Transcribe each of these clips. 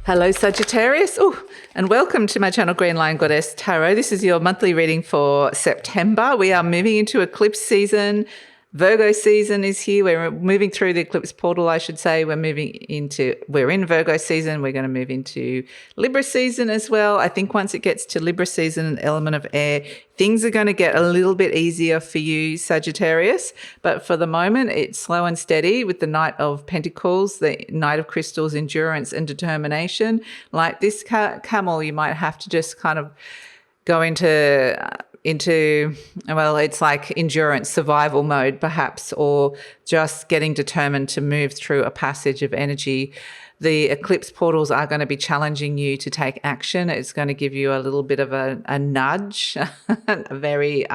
Hello Sagittarius, and welcome to my channel GreenLion Goddess Tarot. This is your monthly reading for September. We are moving into eclipse season. Virgo season is here. We're moving through the eclipse portal, I should say. We're in Virgo season. We're going to move into Libra season as well. I think once it gets to Libra season, an element of air, things are going to get a little bit easier for you, Sagittarius. But for the moment, it's slow and steady with the Knight of Pentacles, the Knight of Crystals, endurance and determination. Like this camel, you might have to just kind of go into it's like endurance, survival mode perhaps, or just getting determined to move through a passage of energy. The eclipse portals are going to be challenging you to take action. It's going to give you a little bit of a nudge, a very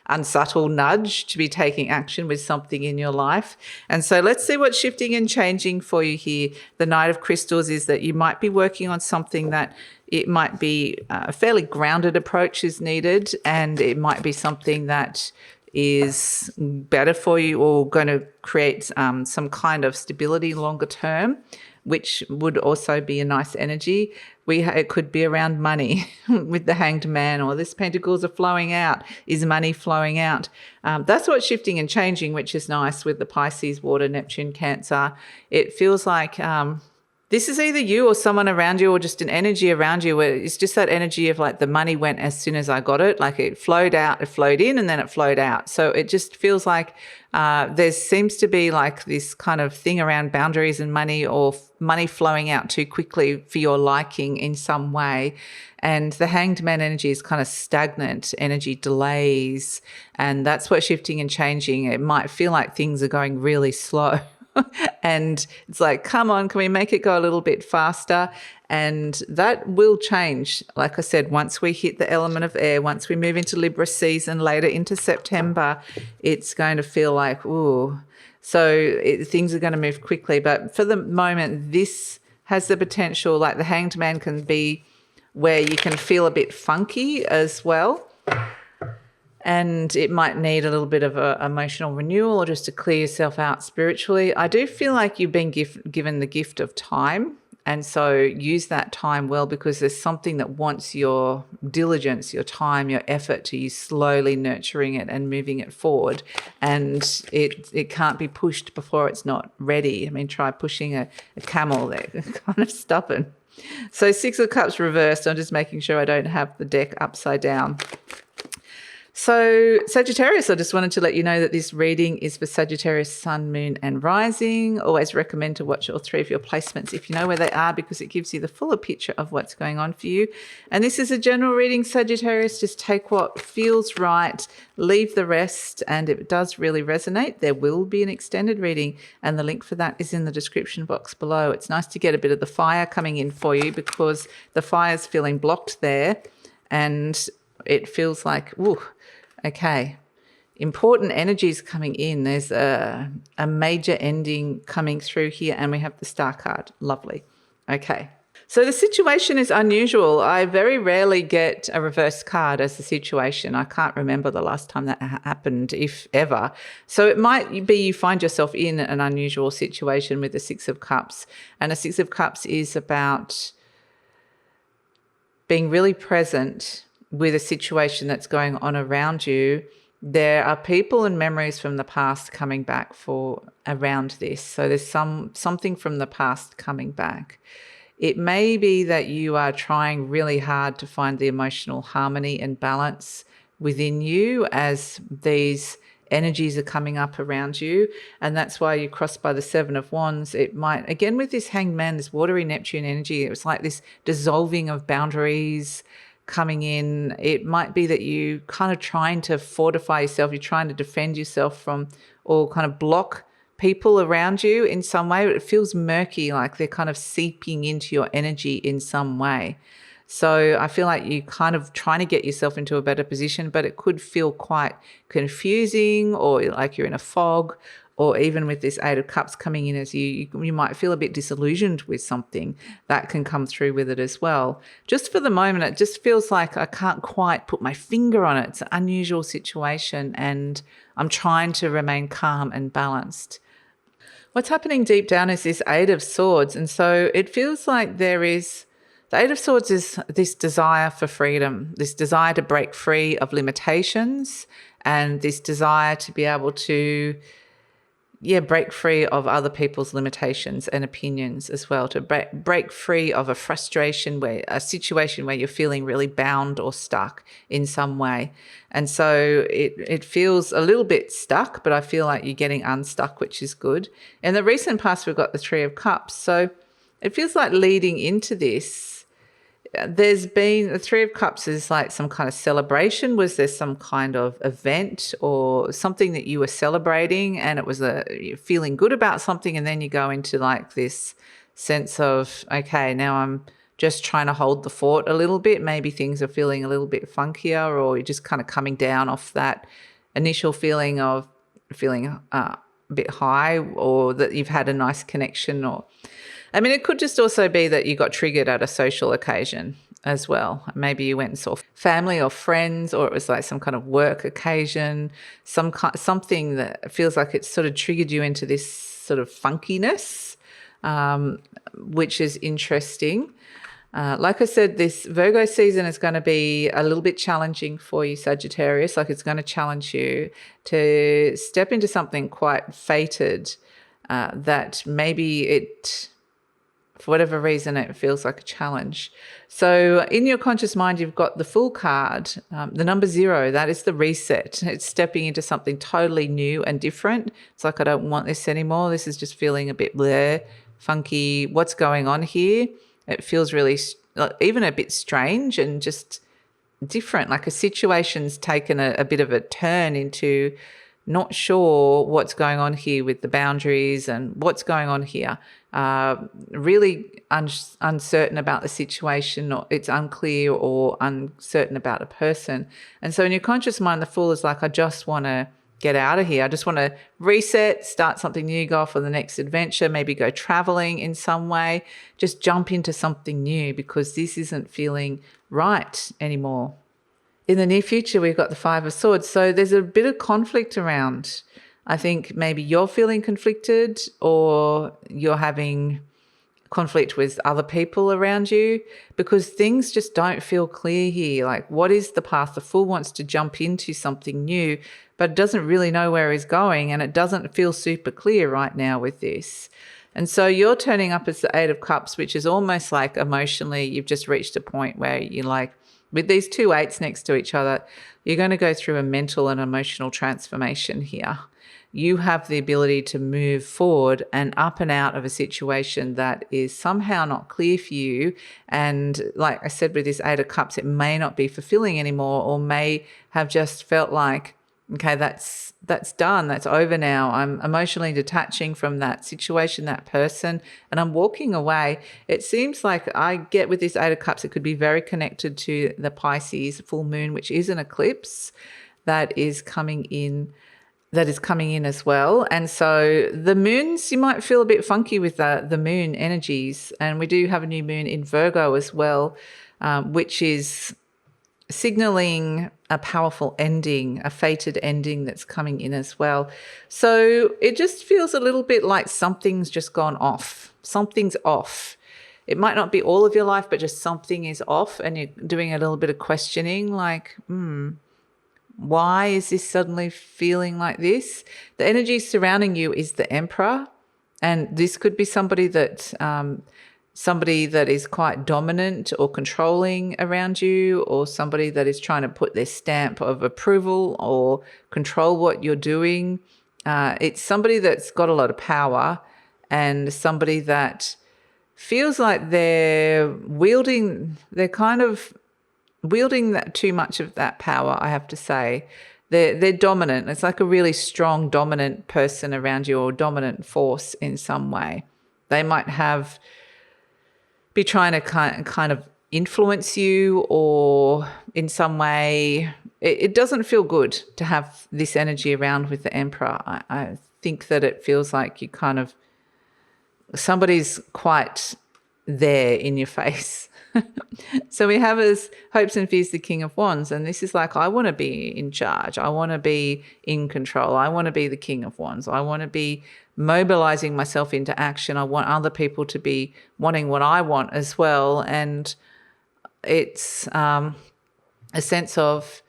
unsubtle nudge to be taking action with something in your life. And so let's see what's shifting and changing for you here. The Knight of Crystals is that you might be working on something that it might be a fairly grounded approach is needed, and it might be something that is better for you or going to create some kind of stability longer term, which would also be a nice energy. It could be around money with the Hanged Man, or this pentacles are flowing out. Is money flowing out? That's what's shifting and changing, which is nice with the Pisces, Water, Neptune, Cancer. It feels like this is either you or someone around you, or just an energy around you where it's just that energy of like the money went as soon as I got it, like it flowed out, it flowed in, and then it flowed out. So it just feels like there seems to be like this kind of thing around boundaries and money, or money flowing out too quickly for your liking in some way. And the Hanged Man energy is kind of stagnant energy, delays, and that's what's shifting and changing. It might feel like things are going really slow. And it's like, come on, can we make it go a little bit faster? And that will change. Like I said, once we hit the element of air, once we move into Libra season, later into September, it's going to feel like, ooh. So things are going to move quickly. But for the moment, this has the potential, like the Hanged Man can be where you can feel a bit funky as well. And it might need a little bit of a emotional renewal, or just to clear yourself out spiritually. I do feel like you've been given the gift of time, and so use that time well, because there's something that wants your diligence, your time, your effort to you slowly nurturing it and moving it forward. And it can't be pushed before it's not ready. I mean, try pushing a camel. They're kind of stubborn. So Six of Cups reversed. I'm just making sure I don't have the deck upside down. So Sagittarius, I just wanted to let you know that this reading is for Sagittarius, Sun, Moon and Rising. Always recommend to watch all three of your placements if you know where they are, because it gives you the fuller picture of what's going on for you. And this is a general reading, Sagittarius. Just take what feels right, leave the rest, and if it does really resonate, there will be an extended reading, and the link for that is in the description box below. It's nice to get a bit of the fire coming in for you, because the fire's feeling blocked there, and it feels like, ooh, okay, important energies coming in. There's a major ending coming through here, and we have the Star card. Lovely. Okay. So the situation is unusual. I very rarely get a reverse card as the situation. I can't remember the last time that happened, if ever. So it might be you find yourself in an unusual situation with the Six of Cups. And the Six of Cups is about being really present with a situation that's going on around you. There are people and memories from the past coming back for around this. So there's something from the past coming back. It may be that you are trying really hard to find the emotional harmony and balance within you as these energies are coming up around you, and that's why you're crossed by the Seven of Wands. It might, again with this Hanged Man, this watery Neptune energy, it was like this dissolving of boundaries coming in. It might be that you kind of trying to fortify yourself, you're trying to defend yourself from, or kind of block people around you in some way. It feels murky, like they're kind of seeping into your energy in some way. So I feel like you kind of trying to get yourself into a better position, but it could feel quite confusing, or like you're in a fog, or even with this Eight of Cups coming in as you might feel a bit disillusioned with something. That can come through with it as well. Just for the moment, it just feels like I can't quite put my finger on it. It's an unusual situation, and I'm trying to remain calm and balanced. What's happening deep down is this Eight of Swords. And so it feels like the Eight of Swords is this desire for freedom, this desire to break free of limitations, and this desire to be able to, break free of other people's limitations and opinions as well, to break free of a frustration, a situation where you're feeling really bound or stuck in some way. And so it feels a little bit stuck, but I feel like you're getting unstuck, which is good. In the recent past, we've got the Three of Cups. So it feels like leading into this, there's been the Three of Cups is like some kind of celebration. Was there some kind of event or something that you were celebrating, and it was you're feeling good about something, and then you go into like this sense of, okay, now I'm just trying to hold the fort a little bit. Maybe things are feeling a little bit funkier, or you're just kind of coming down off that initial feeling of feeling a bit high, or that you've had a nice connection, or I mean, it could just also be that you got triggered at a social occasion as well. Maybe you went and saw family or friends, or it was like some kind of work occasion, something that feels like it sort of triggered you into this sort of funkiness, which is interesting. Like I said, this Virgo season is going to be a little bit challenging for you, Sagittarius. Like, it's going to challenge you to step into something quite fated, that maybe it, for whatever reason, it feels like a challenge. So in your conscious mind, you've got the Fool card, the number 0, that is the reset. It's stepping into something totally new and different. It's like, I don't want this anymore. This is just feeling a bit bleh, funky. What's going on here? It feels really even a bit strange and just different. Like a situation's taken a bit of a turn into not sure what's going on here with the boundaries and what's going on here. Really uncertain about the situation, or it's unclear or uncertain about a person. And so in your conscious mind, the Fool is like, I just want to get out of here. I just want to reset, start something new, go off on the next adventure, maybe go traveling in some way, just jump into something new, because this isn't feeling right anymore. In the near future, we've got the Five of Swords. So there's a bit of conflict around. I think maybe you're feeling conflicted, or you're having conflict with other people around you, because things just don't feel clear here. Like, what is the path? The Fool wants to jump into something new, but doesn't really know where he's going, and it doesn't feel super clear right now with this. And so you're turning up as the Eight of Cups, which is almost like emotionally you've just reached a point where you're like, with these two eights next to each other, you're going to go through a mental and emotional transformation here. You have the ability to move forward and up and out of a situation that is somehow not clear for you. And like I said, with this Eight of Cups, it may not be fulfilling anymore, or may have just felt like, okay, that's done, that's over now. I'm emotionally detaching from that situation, that person, and I'm walking away. It seems like I get with this Eight of Cups, it could be very connected to the Pisces full moon, which is an eclipse that is coming in as well. And so the moons, you might feel a bit funky with the moon energies. And we do have a new moon in Virgo as well, which is signaling a powerful ending, a fated ending that's coming in as well. So it just feels a little bit like something's just gone off. Something's off. It might not be all of your life, but just something is off, and you're doing a little bit of questioning, like, why is this suddenly feeling like this? The energy surrounding you is the Emperor, and this could be somebody that is quite dominant or controlling around you, or somebody that is trying to put their stamp of approval or control what you're doing. It's somebody that's got a lot of power, and somebody that feels like they're kind of wielding that too much of that power, I have to say. They're dominant. It's like a really strong, dominant person around you, or dominant force in some way. They might be trying to kind of influence you, or in some way. It doesn't feel good to have this energy around with the Emperor. I think that it feels like somebody's quite there in your face. So we have as hopes and fears the King of Wands, and this is like, I want to be in charge. I want to be in control. I want to be the King of Wands. I want to be mobilizing myself into action. I want other people to be wanting what I want as well. And it's a sense of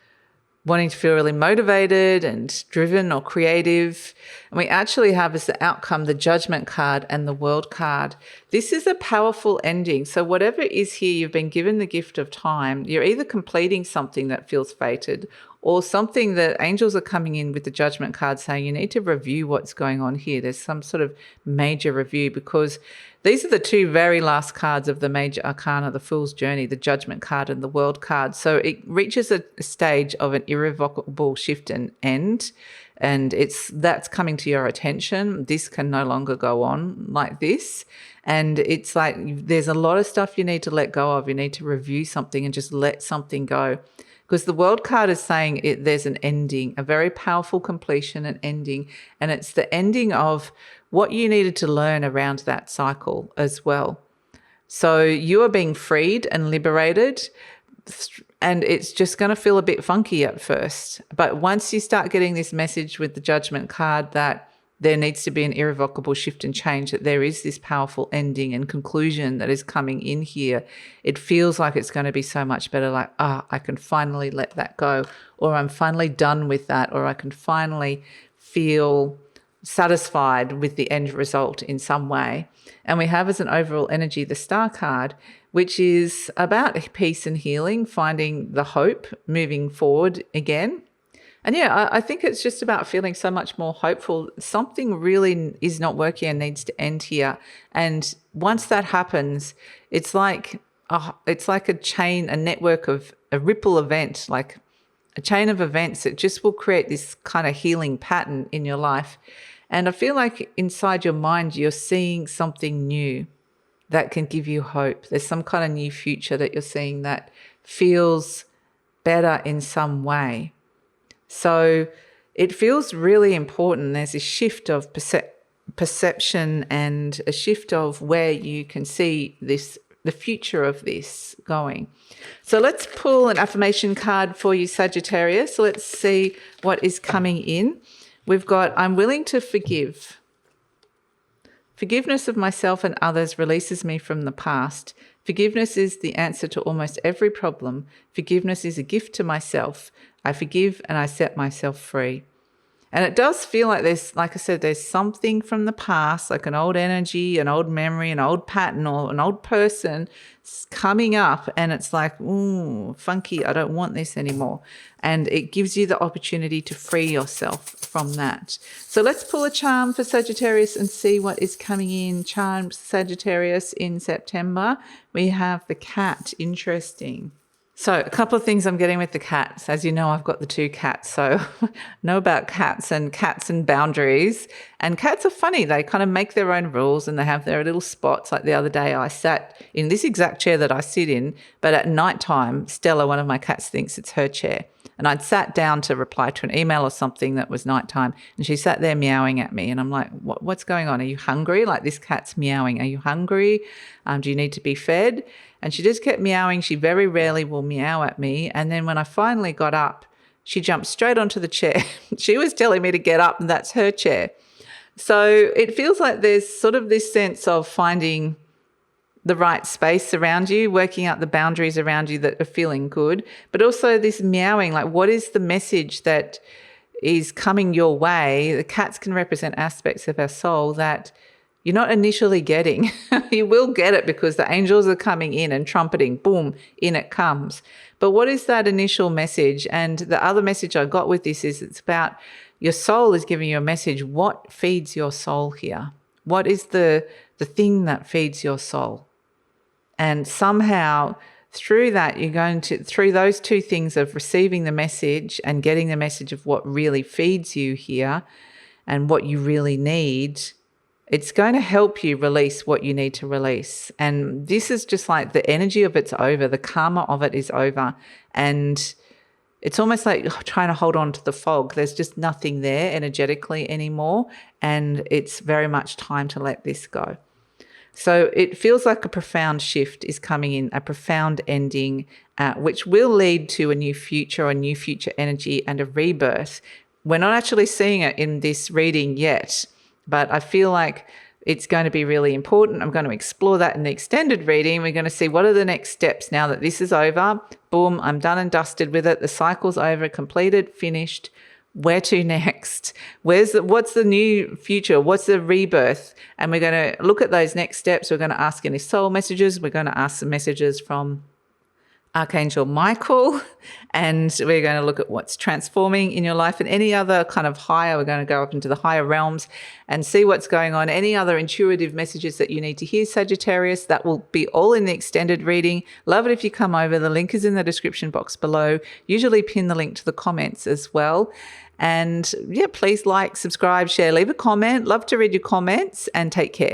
wanting to feel really motivated and driven or creative. And we actually have as the outcome the Judgment card and the World card. This is a powerful ending. So whatever is here, you've been given the gift of time. You're either completing something that feels fated, or something that angels are coming in with the Judgment card saying you need to review what's going on here. There's some sort of major review, because these are the two very last cards of the major arcana, the Fool's Journey, the Judgment card and the World card. So it reaches a stage of an irrevocable shift and end, and that's coming to your attention. This can no longer go on like this. And it's like there's a lot of stuff you need to let go of. You need to review something and just let something go. Because the World card is saying there's an ending, a very powerful completion and ending. And it's the ending of what you needed to learn around that cycle as well. So you are being freed and liberated, and it's just going to feel a bit funky at first. But once you start getting this message with the Judgment card that there needs to be an irrevocable shift and change, that there is this powerful ending and conclusion that is coming in here, it feels like it's going to be so much better, like, I can finally let that go, or I'm finally done with that, or I can finally feel satisfied with the end result in some way. And we have as an overall energy the Star card, which is about peace and healing, finding the hope, moving forward again. And yeah, I think it's just about feeling so much more hopeful. Something really is not working and needs to end here. And once that happens, it's like a chain, a network of a ripple event, like a chain of events that just will create this kind of healing pattern in your life. And I feel like inside your mind, you're seeing something new that can give you hope. There's some kind of new future that you're seeing that feels better in some way. So it feels really important. There's a shift of perception and a shift of where you can see the future of this going. So let's pull an affirmation card for you, Sagittarius. So let's see what is coming in. We've got, I'm willing to forgive. Forgiveness of myself and others releases me from the past. Forgiveness is the answer to almost every problem. Forgiveness is a gift to myself. I forgive and I set myself free. And it does feel like there's, like I said, there's something from the past, like an old energy, an old memory, an old pattern, or an old person coming up, and it's like, ooh, funky, I don't want this anymore. And it gives you the opportunity to free yourself from that. So let's pull a charm for Sagittarius and see what is coming in. Charm Sagittarius in September. We have the cat. Interesting. So a couple of things I'm getting with the cats. As you know, I've got the two cats, so I know about cats and boundaries. And cats are funny. They kind of make their own rules and they have their little spots. Like the other day I sat in this exact chair that I sit in, but at nighttime, Stella, one of my cats, thinks it's her chair. And I'd sat down to reply to an email or something that was nighttime, and she sat there meowing at me. And I'm like, what's going on? Are you hungry? Like, this cat's meowing. Are you hungry? Do you need to be fed? And she just kept meowing. She very rarely will meow at me. And then when I finally got up, she jumped straight onto the chair. She was telling me to get up, and that's her chair. So it feels like there's sort of this sense of finding the right space around you, working out the boundaries around you that are feeling good, but also this meowing, like, what is the message that is coming your way? The cats can represent aspects of our soul that you're not initially getting. You will get it because the angels are coming in and trumpeting, boom, in it comes. But what is that initial message? And the other message I got with this is it's about your soul is giving you a message. What feeds your soul here? What is the thing that feeds your soul? And somehow through that, you're going to, through those two things of receiving the message and getting the message of what really feeds you here and what you really need, it's going to help you release what you need to release. And this is just like the energy of it's over, the karma of it is over. And it's almost like trying to hold on to the fog. There's just nothing there energetically anymore. And it's very much time to let this go. So it feels like a profound shift is coming in, a profound ending, which will lead to a new future, energy, and a rebirth. We're not actually seeing it in this reading yet, but I feel like it's going to be really important. I'm going to explore that in the extended reading. We're going to see what are the next steps now that this is over. Boom, I'm done and dusted with it. The cycle's over, completed, finished. Where to next? What's the new future? What's the rebirth? And we're going to look at those next steps. We're going to ask any soul messages. We're going to ask some messages from Archangel Michael, and we're going to look at what's transforming in your life and any other kind of higher. We're going to go up into the higher realms and see what's going on. Any other intuitive messages that you need to hear, Sagittarius, that will be all in the extended reading. Love it if you come over. The link is in the description box below. Usually pin the link to the comments as well. And yeah, please like, subscribe, share, leave a comment. Love to read your comments, and take care.